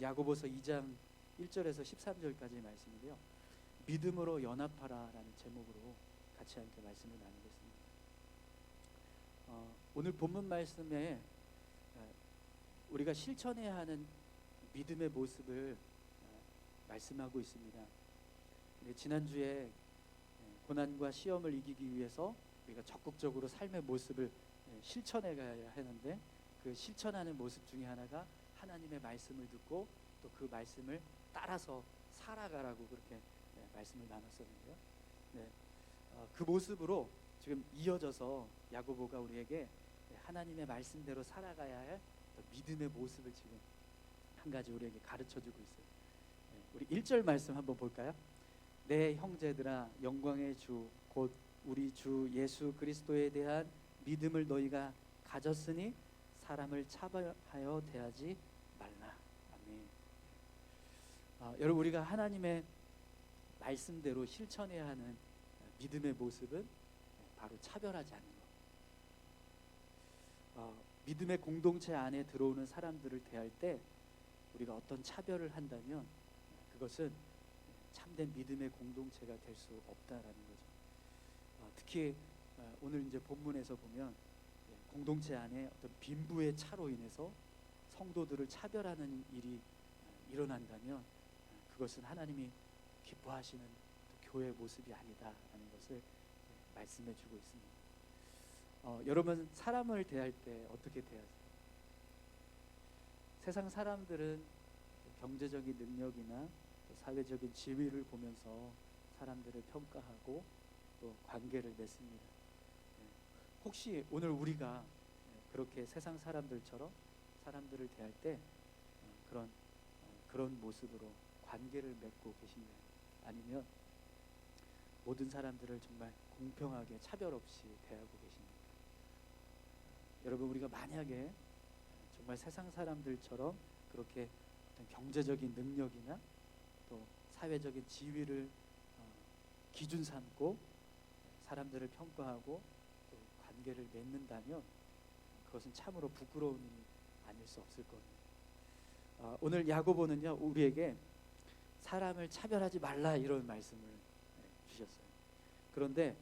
오늘 야고보서 2장 1절에서 13절까지의 말씀인데요. 믿음으로 연합하라라는 제목으로 같이 함께 말씀을 나누겠습니다. 오늘 본문 말씀에 우리가 실천해야 하는 믿음의 모습을 말씀하고 있습니다. 지난주에 고난과 시험을 이기기 위해서 우리가 적극적으로 삶의 모습을 실천해 가야 하는데, 그 실천하는 모습 중에 하나가 하나님의 말씀을 듣고 또 그 말씀을 따라서 살아가라고 그렇게 말씀을 나눴었는데요. 그 모습으로 지금 이어져서 야고보가 우리에게 하나님의 말씀대로 살아가야 할 믿음의 모습을 지금 한 가지 우리에게 가르쳐주고 있어요. 우리 1절 말씀 한번 볼까요? 내 형제들아, 영광의 주 곧 우리 주 예수 그리스도에 대한 믿음을 너희가 가졌으니 사람을 차별하여 대하지 말라. 아멘. 여러분, 우리가 하나님의 말씀대로 실천해야 하는 믿음의 모습은 바로 차별하지 않는 것. 믿음의 공동체 안에 들어오는 사람들을 대할 때 우리가 어떤 차별을 한다면 그것은 참된 믿음의 공동체가 될 수 없다라는 거죠. 특히 오늘 이제 본문에서 보면 공동체 안에 어떤 빈부의 차로 인해서 성도들을 차별하는 일이 일어난다면 그것은 하나님이 기뻐하시는 교회의 모습이 아니다라는 것을 말씀해 주고 있습니다. 여러분, 사람을 대할 때 어떻게 대하세요? 세상 사람들은 경제적인 능력이나 사회적인 지위를 보면서 사람들을 평가하고 또 관계를 맺습니다. 혹시 오늘 우리가 그렇게 세상 사람들처럼 사람들을 대할 때 그런 모습으로 관계를 맺고 계신가요? 아니면 모든 사람들을 정말 공평하게 차별 없이 대하고 계십니까? 여러분, 우리가 만약에 정말 세상 사람들처럼 그렇게 어떤 경제적인 능력이나 또 사회적인 지위를 기준 삼고 사람들을 평가하고 또 관계를 맺는다면 그것은 참으로 부끄러운 일이 아닐 수 없을 겁니다. 오늘 야고보는요, 우리에게 사람을 차별하지 말라 이런 말씀을 주셨어요. 그런데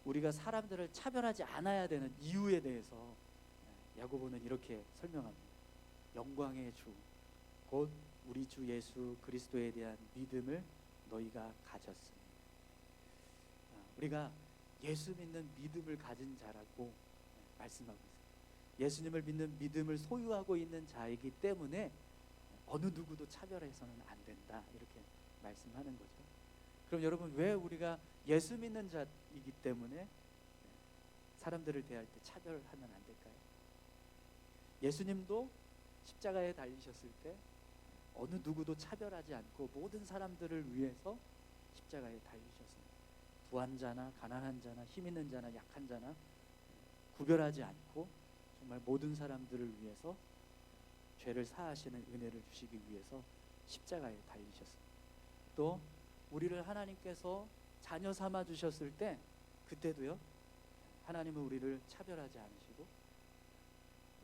우리가 사람들을 차별하지 않아야 되는 이유에 대해서 야고보는 이렇게 설명합니다. 영광의 주 곧 우리 주 예수 그리스도에 대한 믿음을 너희가 가졌으니. 우리가 예수 믿는 믿음을 가진 자라고 말씀하고 있습니다. 예수님을 믿는 믿음을 소유하고 있는 자이기 때문에 어느 누구도 차별해서는 안 된다, 이렇게 말씀하는 거죠. 그럼 여러분, 왜 우리가 예수 믿는 자이기 때문에 사람들을 대할 때 차별하면 안 될까요? 예수님도 십자가에 달리셨을 때 어느 누구도 차별하지 않고 모든 사람들을 위해서 십자가에 달리셨습니다. 부한 자나 가난한 자나 힘 있는 자나 약한 자나 구별하지 않고 정말 모든 사람들을 위해서 죄를 사하시는 은혜를 주시기 위해서 십자가에 달리셨습니다. 또 우리를 하나님께서 자녀 삼아 주셨을 때 그때도요, 하나님은 우리를 차별하지 않으시고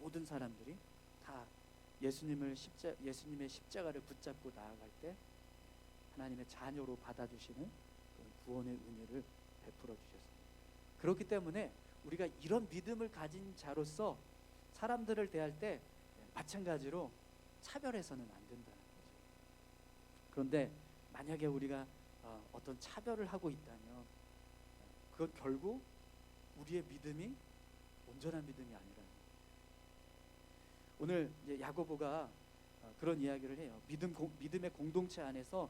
모든 사람들이 다 예수님의 십자가를 붙잡고 나아갈 때 하나님의 자녀로 받아주시는 구원의 은혜를 베풀어 주셨습니다. 그렇기 때문에 우리가 이런 믿음을 가진 자로서 사람들을 대할 때 마찬가지로 차별해서는 안 된다는 거죠. 그런데 만약에 우리가 어떤 차별을 하고 있다면 그건 결국 우리의 믿음이 온전한 믿음이 아니라는 거예요. 오늘 이제 야고보가 그런 이야기를 해요. 믿음의 공동체 안에서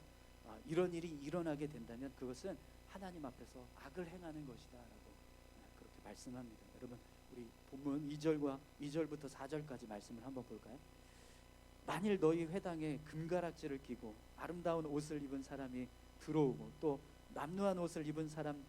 이런 일이 일어나게 된다면 그것은 하나님 앞에서 악을 행하는 것이다라고 그렇게 말씀합니다. 여러분, 우리 본문 2절부터 4절까지 말씀을 한번 볼까요? 만일 너희 회당에 금가락지를 끼고 아름다운 옷을 입은 사람이 들어오고 또 남루한 옷을 입은 사람,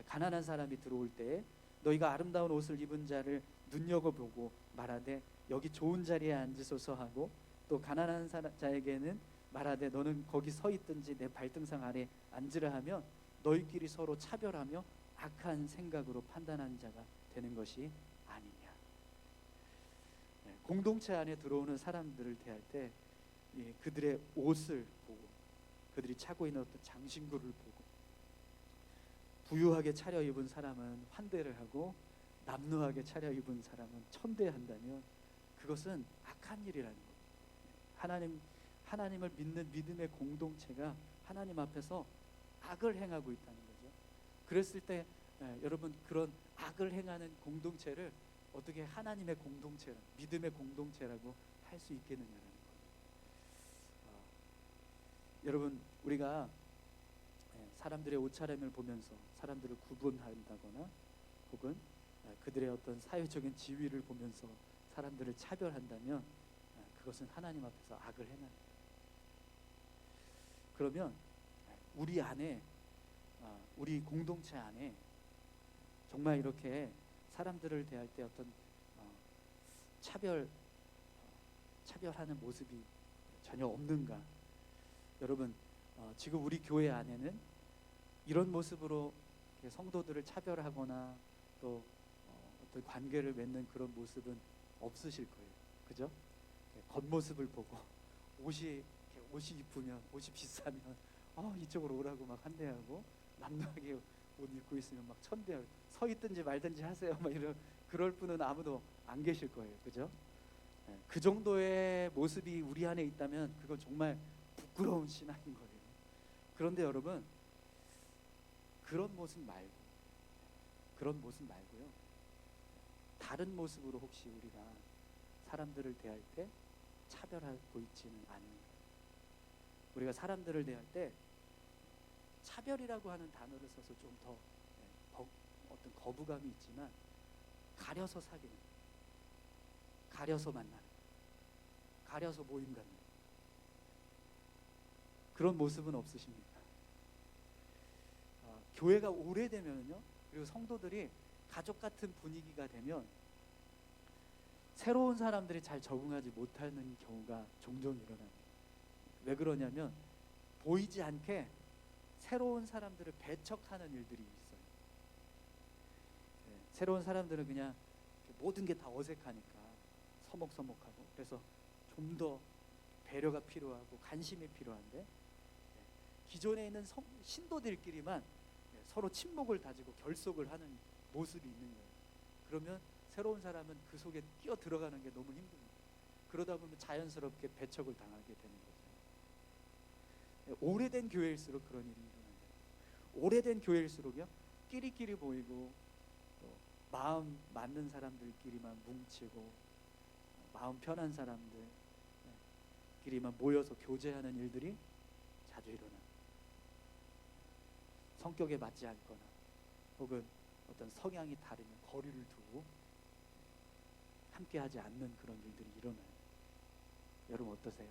가난한 사람이 들어올 때에 너희가 아름다운 옷을 입은 자를 눈여겨보고 말하되 여기 좋은 자리에 앉으소서 하고 또 가난한 자에게는 말하되 너는 거기 서 있든지 내 발등상 아래 앉으라 하면 너희끼리 서로 차별하며 악한 생각으로 판단하는 자가 되는 것이 아니냐. 공동체 안에 들어오는 사람들을 대할 때 그들의 옷을 보고 그들이 차고 있는 어떤 장신구를 보고 부유하게 차려입은 사람은 환대를 하고 남루하게 차려입은 사람은 천대한다면 그것은 악한 일이라는 거예요. 하나님을 믿는 믿음의 공동체가 하나님 앞에서 악을 행하고 있다는 거죠. 그랬을 때 여러분 그런 악을 행하는 공동체를 어떻게 하나님의 공동체라 믿음의 공동체라고 할 수 있겠느냐라는 거예요. 여러분 우리가 사람들의 옷차림을 보면서 사람들을 구분한다거나 혹은 그들의 어떤 사회적인 지위를 보면서 사람들을 차별한다면 그것은 하나님 앞에서 악을 행하는 거예요. 그러면 우리 안에 우리 공동체 안에 정말 이렇게 사람들을 대할 때 어떤 차별하는 모습이 전혀 없는가? 여러분 지금 우리 교회 안에는 이런 모습으로 성도들을 차별하거나 또 어떤 관계를 맺는 그런 모습은 없으실 거예요. 그죠? 겉모습을 보고 옷이 이쁘면 옷이 비싸면 이쪽으로 오라고 막 환대하고 남루하게 옷 입고 있으면 막 천대하고 서 있든지 말든지 하세요 막 그럴 분은 아무도 안 계실 거예요. 그죠? 그 정도의 모습이 우리 안에 있다면 그건 정말 부끄러운 신앙인 거예요. 그런데 여러분 그런 모습 말고요 다른 모습으로 혹시 우리가 사람들을 대할 때 차별하고 있지는 않은가? 우리가 사람들을 대할 때 차별이라고 하는 단어를 써서 좀 더 어떤 거부감이 있지만 가려서 사귀는, 가려서 만나는, 가려서 모임 갖는 그런 모습은 없으십니까? 교회가 오래되면요 그리고 성도들이 가족 같은 분위기가 되면 새로운 사람들이 잘 적응하지 못하는 경우가 종종 일어납니다. 왜 그러냐면 보이지 않게 새로운 사람들을 배척하는 일들이 있어요. 새로운 사람들은 그냥 모든 게 다 어색하니까 서먹서먹하고 그래서 좀 더 배려가 필요하고 관심이 필요한데 기존에 있는 신도들끼리만 서로 친목을 다지고 결속을 하는 모습이 있는 거예요. 그러면 새로운 사람은 그 속에 끼어 들어가는 게 너무 힘듭니다. 그러다 보면 자연스럽게 배척을 당하게 되는 거죠. 오래된 교회일수록 그런 일이 일어나요. 오래된 교회일수록요 끼리끼리 보이고 또 마음 맞는 사람들끼리만 뭉치고 마음 편한 사람들끼리만 모여서 교제하는 일들이 자주 일어나요. 성격에 맞지 않거나 혹은 어떤 성향이 다르면 거리를 두고 함께하지 않는 그런 일들이 일어나요. 여러분 어떠세요?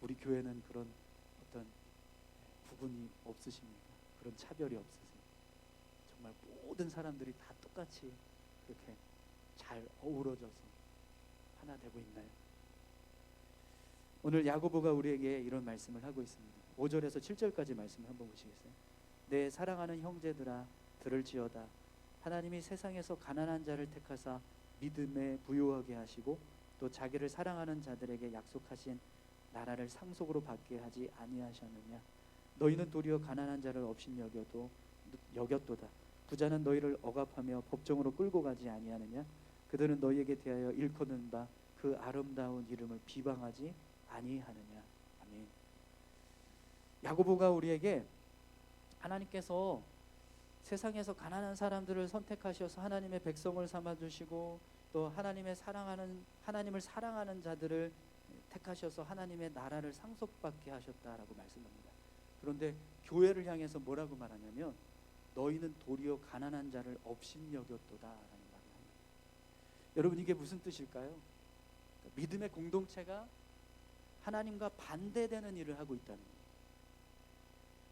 우리 교회는 그런 어떤 구분이 없으십니까? 그런 차별이 없으세요? 정말 모든 사람들이 다 똑같이 그렇게 잘 어우러져서 하나 되고 있나요? 오늘 야고보가 우리에게 이런 말씀을 하고 있습니다. 5절에서 7절까지 말씀을 한번 보시겠어요? 내 사랑하는 형제들아 들을지어다. 하나님이 세상에서 가난한 자를 택하사 믿음에 부요하게 하시고 또 자기를 사랑하는 자들에게 약속하신 나라를 상속으로 받게 하지 아니하셨느냐. 너희는 도리어 가난한 자를 여겼도다. 부자는 너희를 억압하며 법정으로 끌고 가지 아니하느냐. 그들은 너희에게 대하여 일컫는 바 그 아름다운 이름을 비방하지 아니하느냐. 아멘. 야고보가 우리에게 하나님께서 세상에서 가난한 사람들을 선택하셔서 하나님의 백성을 삼아주시고 또 하나님을 사랑하는 자들을 택하셔서 하나님의 나라를 상속받게 하셨다라고 말씀합니다. 그런데 교회를 향해서 뭐라고 말하냐면 너희는 도리어 가난한 자를 업신여겼도다 라는 말을 합니다. 여러분 이게 무슨 뜻일까요? 믿음의 공동체가 하나님과 반대되는 일을 하고 있다는 거예요.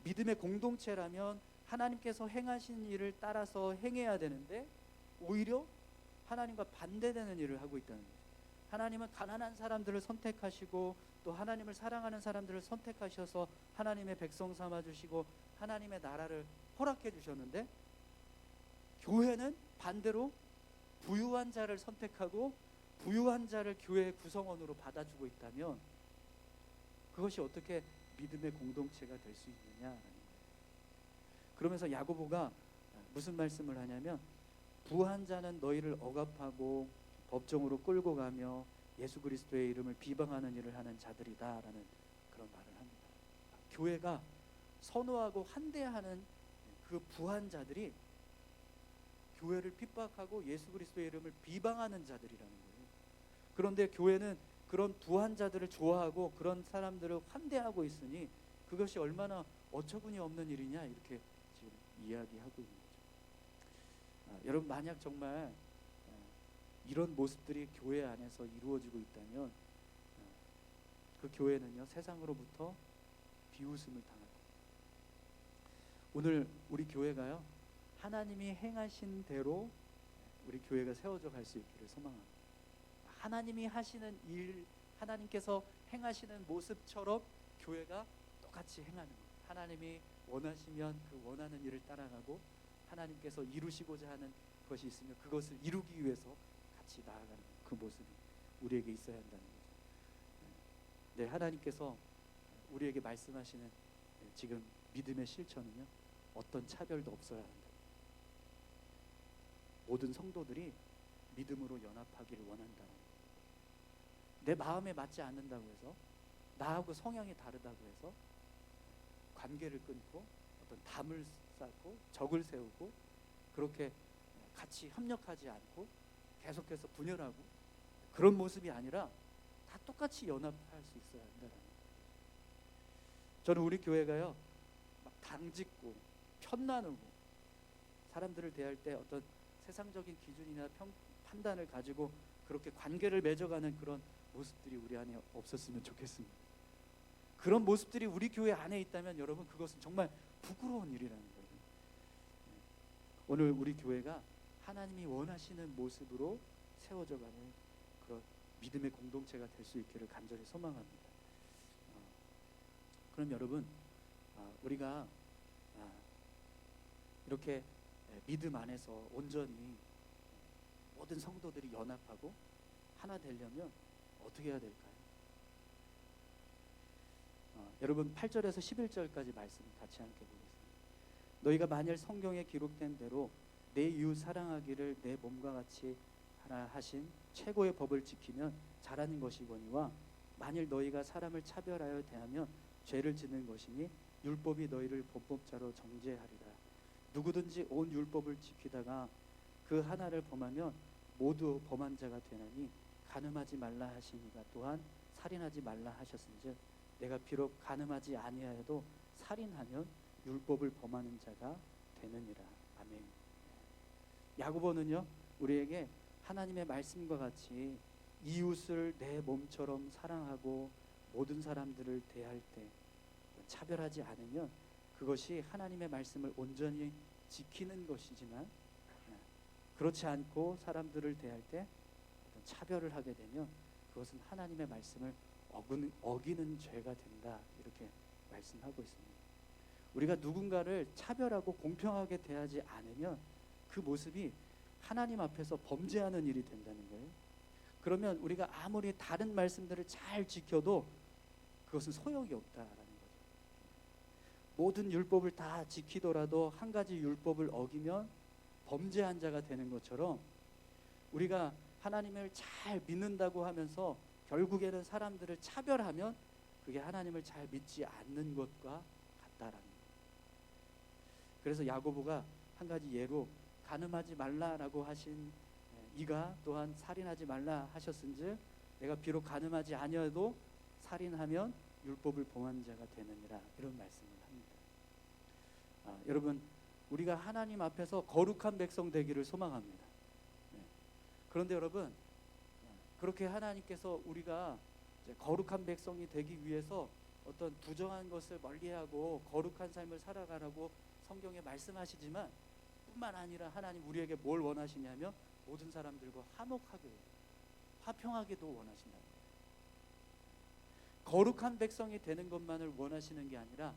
믿음의 공동체라면 하나님께서 행하신 일을 따라서 행해야 되는데 오히려 하나님과 반대되는 일을 하고 있다는 거예요. 하나님은 가난한 사람들을 선택하시고 또 하나님을 사랑하는 사람들을 선택하셔서 하나님의 백성 삼아주시고 하나님의 나라를 허락해 주셨는데 교회는 반대로 부유한 자를 선택하고 부유한 자를 교회의 구성원으로 받아주고 있다면 그것이 어떻게 믿음의 공동체가 될 수 있느냐라는 거예요. 그러면서 야고보가 무슨 말씀을 하냐면, 부한 자는 너희를 억압하고 법정으로 끌고 가며 예수 그리스도의 이름을 비방하는 일을 하는 자들이다라는 그런 말을 합니다. 교회가 선호하고 환대하는 그 부한 자들이 교회를 핍박하고 예수 그리스도의 이름을 비방하는 자들이라는 거예요. 그런데 교회는 그런 부한 자들을 좋아하고 그런 사람들을 환대하고 있으니 그것이 얼마나 어처구니 없는 일이냐, 이렇게 지금 이야기하고 있는 거죠. 여러분, 만약 정말 이런 모습들이 교회 안에서 이루어지고 있다면 그 교회는요, 세상으로부터 비웃음을 당할 겁니다. 오늘 우리 교회가요, 하나님이 행하신 대로 우리 교회가 세워져 갈 수 있기를 소망합니다. 하나님이 하시는 일, 하나님께서 행하시는 모습처럼 교회가 똑같이 행하는 것. 하나님이 원하시면 그 원하는 일을 따라가고, 하나님께서 이루시고자 하는 것이 있으면 그것을 이루기 위해서 같이 나아가는 그 모습이 우리에게 있어야 한다는 거죠. 네, 하나님께서 우리에게 말씀하시는 지금 믿음의 실천은요, 어떤 차별도 없어야 한다. 모든 성도들이 믿음으로 연합하기를 원한다는 거예요. 내 마음에 맞지 않는다고 해서, 나하고 성향이 다르다고 해서 관계를 끊고 어떤 담을 쌓고 적을 세우고 그렇게 같이 협력하지 않고 계속해서 분열하고 그런 모습이 아니라 다 똑같이 연합할 수 있어야 한다는 거예요. 저는 우리 교회가요, 막 당짓고 편나누고 사람들을 대할 때 어떤 세상적인 기준이나 판단을 가지고 그렇게 관계를 맺어가는 그런 모습들이 우리 안에 없었으면 좋겠습니다. 그런 모습들이 우리 교회 안에 있다면 여러분, 그것은 정말 부끄러운 일이라는 거예요. 오늘 우리 교회가 하나님이 원하시는 모습으로 세워져가는 그런 믿음의 공동체가 될 수 있기를 간절히 소망합니다. 그럼 여러분, 우리가 이렇게 믿음 안에서 온전히 모든 성도들이 연합하고 하나 되려면 어떻게 해야 될까요? 여러분, 8절에서 11절까지 말씀 같이 함께 보겠습니다. 너희가 만일 성경에 기록된 대로 내 이웃 사랑하기를 내 몸과 같이 하라 하신 최고의 법을 지키면 잘하는 것이거니와, 만일 너희가 사람을 차별하여 대하면 죄를 짓는 것이니 율법이 너희를 범법자로 정죄하리라. 누구든지 온 율법을 지키다가 그 하나를 범하면 모두 범한 자가 되나니, 간음하지 말라 하시니가 또한 살인하지 말라 하셨은즉 내가 비록 간음하지 아니하여도 살인하면 율법을 범하는 자가 되느니라. 아멘. 야고보는요, 우리에게 하나님의 말씀과 같이 이웃을 내 몸처럼 사랑하고 모든 사람들을 대할 때 차별하지 않으면 그것이 하나님의 말씀을 온전히 지키는 것이지만, 그렇지 않고 사람들을 대할 때 어떤 차별을 하게 되면 그것은 하나님의 말씀을 어기는 죄가 된다, 이렇게 말씀하고 있습니다. 우리가 누군가를 차별하고 공평하게 대하지 않으면 그 모습이 하나님 앞에서 범죄하는 일이 된다는 거예요. 그러면 우리가 아무리 다른 말씀들을 잘 지켜도 그것은 소용이 없다라는 거죠. 모든 율법을 다 지키더라도 한 가지 율법을 어기면 범죄한 자가 되는 것처럼, 우리가 하나님을 잘 믿는다고 하면서 결국에는 사람들을 차별하면 그게 하나님을 잘 믿지 않는 것과 같다라는 거예요. 그래서 야고보가 한 가지 예로 간음하지 말라라고 하신 이가 또한 살인하지 말라 하셨은즉 내가 비록 간음하지 아니어도 살인하면 율법을 범한 자가 되느니라, 이런 말씀을 합니다. 여러분, 우리가 하나님 앞에서 거룩한 백성 되기를 소망합니다. 그런데 여러분, 그렇게 하나님께서 우리가 이제 거룩한 백성이 되기 위해서 어떤 부정한 것을 멀리하고 거룩한 삶을 살아가라고 성경에 말씀하시지만, 뿐만 아니라 하나님 우리에게 뭘 원하시냐면 모든 사람들과 화목하게, 화평하게도 원하신다. 거룩한 백성이 되는 것만을 원하시는 게 아니라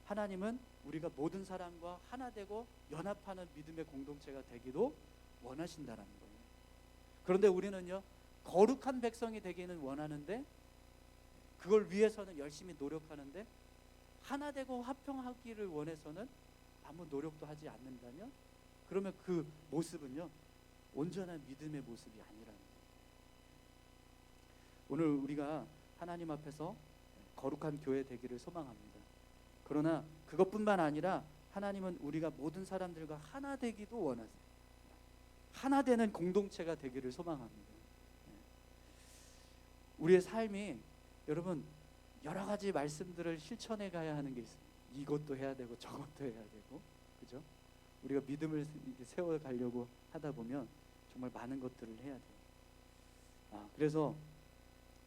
하나님은 우리가 모든 사람과 하나 되고 연합하는 믿음의 공동체가 되기도 원하신다라는 거예요. 그런데 우리는요, 거룩한 백성이 되기는 원하는데 그걸 위해서는 열심히 노력하는데 하나 되고 화평하기를 원해서는 아무 노력도 하지 않는다면, 그러면 그 모습은요 온전한 믿음의 모습이 아니라는 거예요. 오늘 우리가 하나님 앞에서 거룩한 교회 되기를 소망합니다. 그러나 그것뿐만 아니라 하나님은 우리가 모든 사람들과 하나 되기도 원하세요. 하나 되는 공동체가 되기를 소망합니다. 우리의 삶이 여러분 여러 가지 말씀들을 실천해 가야 하는 게 있습니다. 이것도 해야 되고 저것도 해야 되고, 그죠? 우리가 믿음을 세워 가려고 하다 보면 정말 많은 것들을 해야 돼요. 그래서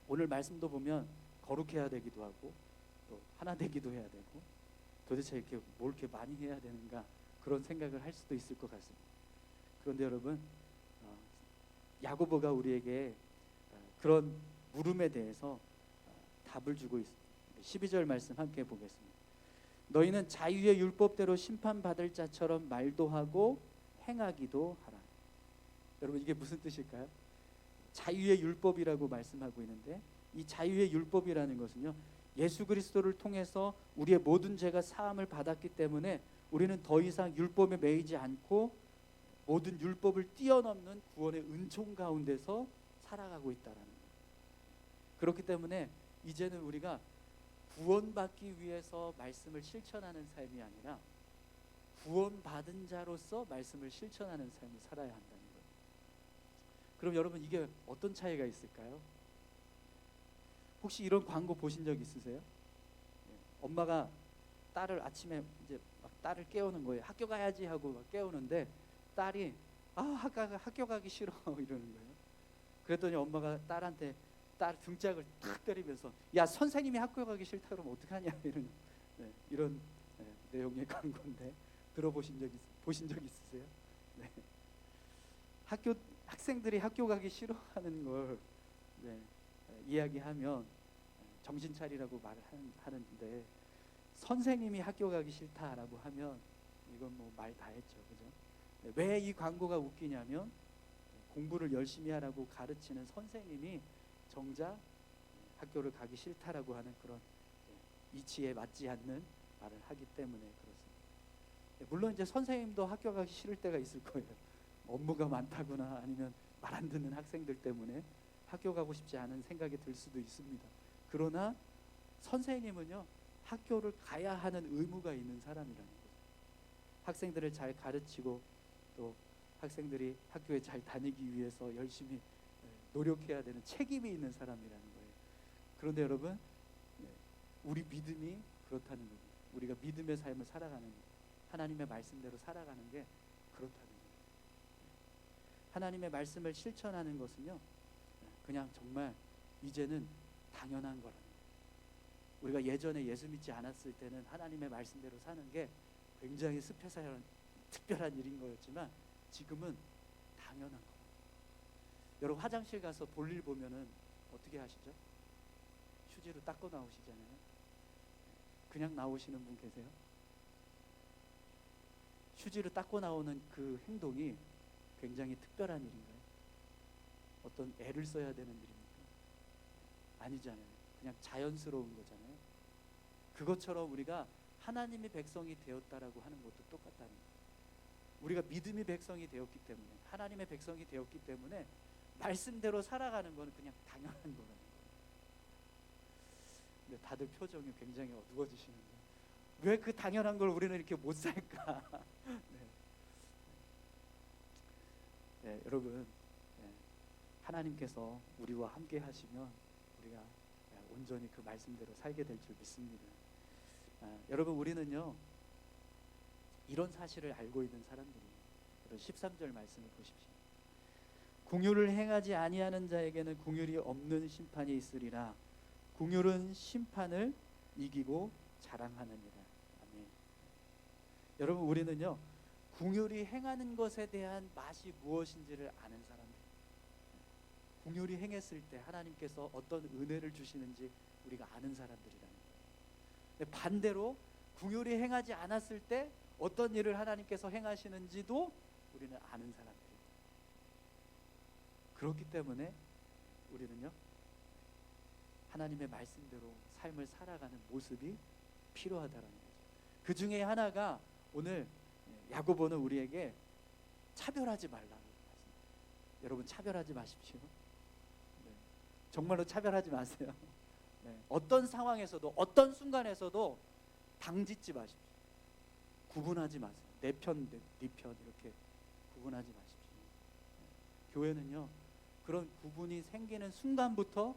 오늘 말씀도 보면 거룩해야 되기도 하고 또 하나 되기도 해야 되고, 도대체 이렇게 뭘 이렇게 많이 해야 되는가, 그런 생각을 할 수도 있을 것 같습니다. 그런데 여러분, 야고보가 우리에게 그런 물음에 대해서 답을 주고 있습니다. 12절 말씀 함께 보겠습니다. 너희는 자유의 율법대로 심판받을 자처럼 말도 하고 행하기도 하라. 여러분, 이게 무슨 뜻일까요? 자유의 율법이라고 말씀하고 있는데, 이 자유의 율법이라는 것은요, 예수 그리스도를 통해서 우리의 모든 죄가 사함을 받았기 때문에 우리는 더 이상 율법에 매이지 않고 모든 율법을 뛰어넘는 구원의 은총 가운데서 살아가고 있다라는 거예요. 그렇기 때문에 이제는 우리가 구원받기 위해서 말씀을 실천하는 삶이 아니라 구원받은 자로서 말씀을 실천하는 삶을 살아야 한다는 거예요. 그럼 여러분, 이게 어떤 차이가 있을까요? 혹시 이런 광고 보신 적 있으세요? 엄마가 딸을 아침에 이제 막 딸을 깨우는 거예요. 학교 가야지 하고 막 깨우는데 딸이 학교 가기 싫어 이러는 거예요. 그랬더니 엄마가 딸한테 딸 등짝을 탁 때리면서, 야, 선생님이 학교 가기 싫다 그러면 어떡하냐 이런 내용의 광고인데, 보신 적 있으세요? 네. 학생들이 학교 가기 싫어하는 걸 이야기하면 정신 차리라고 말을 하는데, 선생님이 학교 가기 싫다라고 하면 이건 뭐 말 다 했죠, 그죠? 왜 이 광고가 웃기냐면, 공부를 열심히 하라고 가르치는 선생님이 정작 학교를 가기 싫다라고 하는 그런 이치에 맞지 않는 말을 하기 때문에 그렇습니다. 물론 이제 선생님도 학교 가기 싫을 때가 있을 거예요. 업무가 많다거나 아니면 말 안 듣는 학생들 때문에 학교 가고 싶지 않은 생각이 들 수도 있습니다. 그러나 선생님은요, 학교를 가야 하는 의무가 있는 사람이라는 거죠. 학생들을 잘 가르치고 또 학생들이 학교에 잘 다니기 위해서 열심히 노력해야 되는 책임이 있는 사람이라는 거예요. 그런데 여러분, 우리 믿음이 그렇다는 거예요. 우리가 믿음의 삶을 살아가는, 하나님의 말씀대로 살아가는 게 그렇다는 거예요. 하나님의 말씀을 실천하는 것은요, 그냥 정말 이제는 당연한 거라는 거예요. 우리가 예전에 예수 믿지 않았을 때는 하나님의 말씀대로 사는 게 굉장히 특별한 일인 거였지만 지금은 당연한 거예요. 여러분, 화장실 가서 볼일 보면은 어떻게 하시죠? 휴지로 닦고 나오시잖아요. 그냥 나오시는 분 계세요? 휴지로 닦고 나오는 그 행동이 굉장히 특별한 일인가요? 어떤 애를 써야 되는 일입니까? 아니잖아요. 그냥 자연스러운 거잖아요. 그것처럼 우리가 하나님의 백성이 되었다라고 하는 것도 똑같다는 거예요. 우리가 믿음의 백성이 되었기 때문에, 하나님의 백성이 되었기 때문에 말씀대로 살아가는 거는 그냥 당연한 거라는 거예요. 근데 다들 표정이 굉장히 어두워지시는 거예요. 왜 그 당연한 걸 우리는 이렇게 못 살까? 네, 여러분, 하나님께서 우리와 함께 하시면 우리가 온전히 그 말씀대로 살게 될 줄 믿습니다. 여러분, 우리는요, 이런 사실을 알고 있는 사람들이에요. 13절 말씀을 보십시오. 긍휼을 행하지 아니하는 자에게는 긍휼이 없는 심판이 있으리라. 긍휼은 심판을 이기고 자랑하느니라. 아멘. 여러분, 우리는요, 긍휼이 행하는 것에 대한 맛이 무엇인지를 아는 사람들. 긍휼이 행했을 때 하나님께서 어떤 은혜를 주시는지 우리가 아는 사람들이라는 거예요. 반대로 긍휼이 행하지 않았을 때 어떤 일을 하나님께서 행하시는지도 우리는 아는 사람들이에요. 그렇기 때문에 우리는요, 하나님의 말씀대로 삶을 살아가는 모습이 필요하다라는 거죠. 그 중에 하나가 오늘 야고보는 우리에게 차별하지 말라는 말씀. 여러분 차별하지 마십시오. 네. 정말로 차별하지 마세요. 네. 어떤 상황에서도 어떤 순간에서도 당짓지 마십시오. 구분하지 마세요. 내 편, 네 편 이렇게 구분하지 마십시오. 네. 교회는요 그런 구분이 생기는 순간부터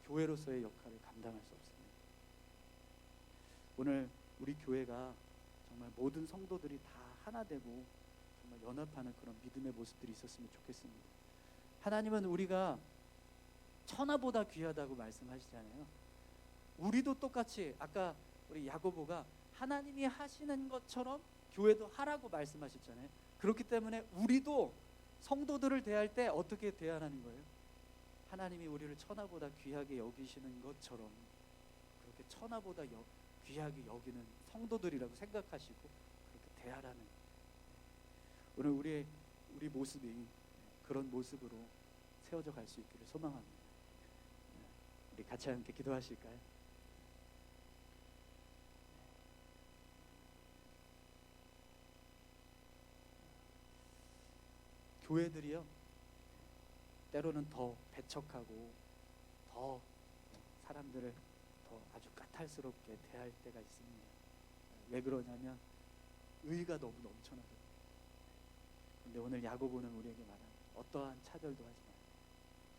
교회로서의 역할을 감당할 수 없습니다. 오늘 우리 교회가 정말 모든 성도들이 다 하나 되고 정말 연합하는 그런 믿음의 모습들이 있었으면 좋겠습니다. 하나님은 우리가 천하보다 귀하다고 말씀하시잖아요. 우리도 똑같이 아까 우리 야고보가 하나님이 하시는 것처럼 교회도 하라고 말씀하셨잖아요. 그렇기 때문에 우리도 성도들을 대할 때 어떻게 대하라는 거예요? 하나님이 우리를 천하보다 귀하게 여기시는 것처럼 그렇게 천하보다 귀하게 여기는 성도들이라고 생각하시고 그렇게 대하라는 오늘 우리 모습이 그런 모습으로 세워져 갈 수 있기를 소망합니다. 우리 같이 함께 기도하실까요? 교회들이요 때로는 더 배척하고 더 사람들을 더 아주 까탈스럽게 대할 때가 있습니다. 왜 그러냐면 의가 너무 넘쳐나거든요. 근데 오늘 야고보는 우리에게 말합니다. 어떠한 차별도 하지 말고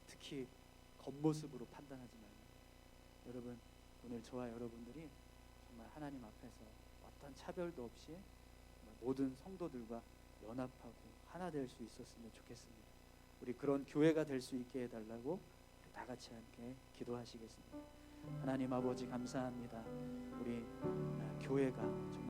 특히 겉모습으로 판단하지 말고 여러분 오늘 저와 여러분들이 정말 하나님 앞에서 어떤 차별도 없이 모든 성도들과 연합하고 하나 될 수 있었으면 좋겠습니다. 우리 그런 교회가 될 수 있게 해달라고 다 같이 함께 기도하시겠습니다. 하나님 아버지 감사합니다. 우리 교회가